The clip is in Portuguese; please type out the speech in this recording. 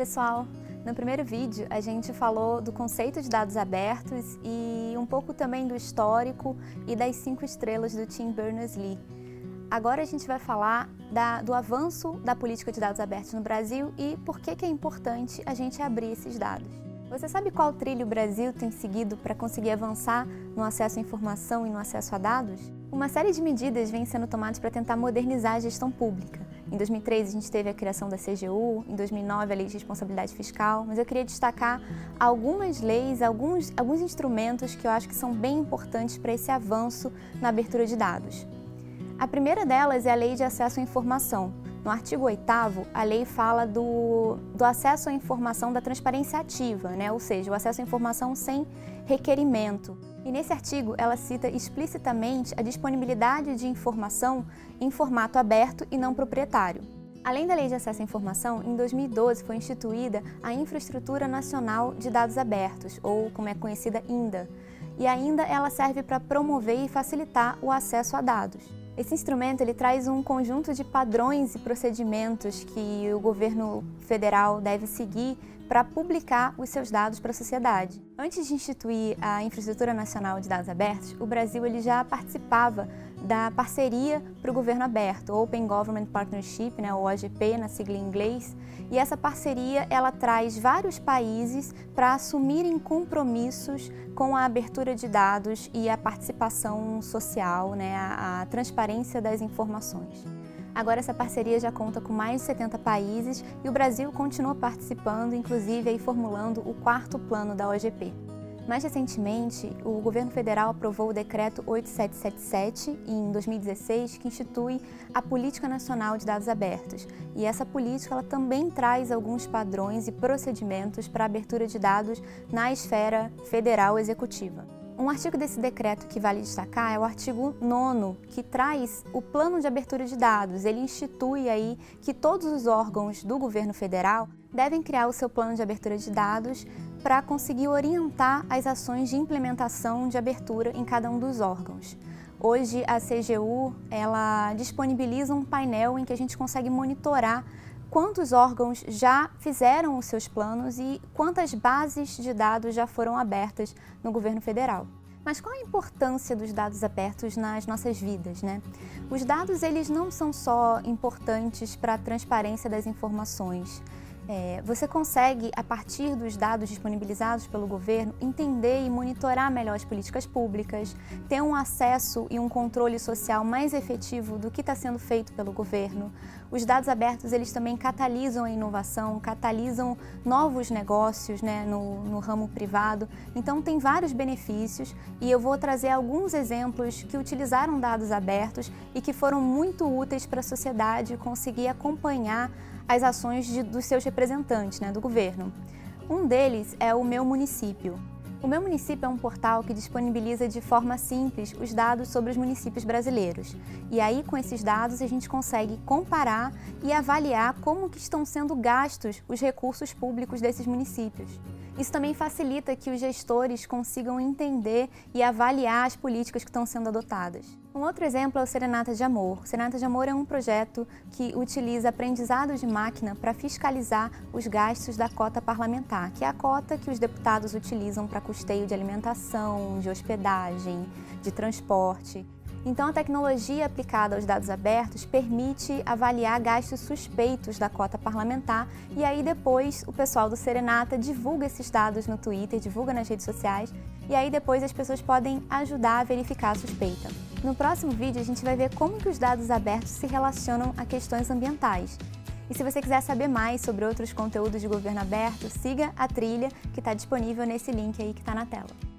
pessoal! No primeiro vídeo a gente falou do conceito de dados abertos e um pouco também do histórico e das 5 estrelas do Tim Berners-Lee. Agora a gente vai falar do avanço da política de dados abertos no Brasil e por que é importante a gente abrir esses dados. Você sabe qual trilho o Brasil tem seguido para conseguir avançar no acesso à informação e no acesso a dados? Uma série de medidas vem sendo tomadas para tentar modernizar a gestão pública. Em 2003 a gente teve a criação da CGU, em 2009 a Lei de Responsabilidade Fiscal, mas eu queria destacar algumas leis, alguns instrumentos que eu acho que são bem importantes para esse avanço na abertura de dados. A primeira delas é a Lei de Acesso à Informação. No artigo 8º, a lei fala do acesso à informação da transparência ativa, ou seja, o acesso à informação sem requerimento. E nesse artigo, ela cita explicitamente a disponibilidade de informação em formato aberto e não proprietário. Além da Lei de Acesso à Informação, em 2012 foi instituída a Infraestrutura Nacional de Dados Abertos, ou como é conhecida, INDA. E ainda ela serve para promover e facilitar o acesso a dados. Esse instrumento ele traz um conjunto de padrões e procedimentos que o governo federal deve seguir para publicar os seus dados para a sociedade. Antes de instituir a Infraestrutura Nacional de Dados Abertos, o Brasil ele já participava da parceria para o governo aberto, Open Government Partnership, o OGP, na sigla em inglês, e essa parceria ela traz vários países para assumirem compromissos com a abertura de dados e a participação social, a transparência das informações. Agora essa parceria já conta com mais de 70 países e o Brasil continua participando, inclusive aí formulando o 4º plano da OGP. Mais recentemente, o governo federal aprovou o decreto 8777 em 2016, que institui a Política Nacional de Dados Abertos. E essa política ela também traz alguns padrões e procedimentos para a abertura de dados na esfera federal executiva. Um artigo desse decreto que vale destacar é o artigo 9º, que traz o plano de abertura de dados. Ele institui aí que todos os órgãos do governo federal devem criar o seu plano de abertura de dados para conseguir orientar as ações de implementação de abertura em cada um dos órgãos. Hoje a CGU ela disponibiliza um painel em que a gente consegue monitorar quantos órgãos já fizeram os seus planos e quantas bases de dados já foram abertas no governo federal. Mas qual a importância dos dados abertos nas nossas vidas, Os dados eles não são só importantes para a transparência das informações. Você consegue, a partir dos dados disponibilizados pelo governo, entender e monitorar melhor as políticas públicas, ter um acesso e um controle social mais efetivo do que está sendo feito pelo governo. Os dados abertos eles também catalisam a inovação, catalisam novos negócios no ramo privado. Então tem vários benefícios e eu vou trazer alguns exemplos que utilizaram dados abertos e que foram muito úteis para a sociedade conseguir acompanhar as ações dos seus representantes, do governo. Um deles é o Meu Município. O Meu Município é um portal que disponibiliza de forma simples os dados sobre os municípios brasileiros. E aí, com esses dados, a gente consegue comparar e avaliar como que estão sendo gastos os recursos públicos desses municípios. Isso também facilita que os gestores consigam entender e avaliar as políticas que estão sendo adotadas. Um outro exemplo é o Serenata de Amor. O Serenata de Amor é um projeto que utiliza aprendizado de máquina para fiscalizar os gastos da cota parlamentar, que é a cota que os deputados utilizam para custeio de alimentação, de hospedagem, de transporte. Então, a tecnologia aplicada aos dados abertos permite avaliar gastos suspeitos da cota parlamentar e aí depois o pessoal do Serenata divulga esses dados no Twitter, divulga nas redes sociais e aí depois as pessoas podem ajudar a verificar a suspeita. No próximo vídeo a gente vai ver como que os dados abertos se relacionam a questões ambientais. E se você quiser saber mais sobre outros conteúdos de governo aberto, siga a trilha que está disponível nesse link aí que está na tela.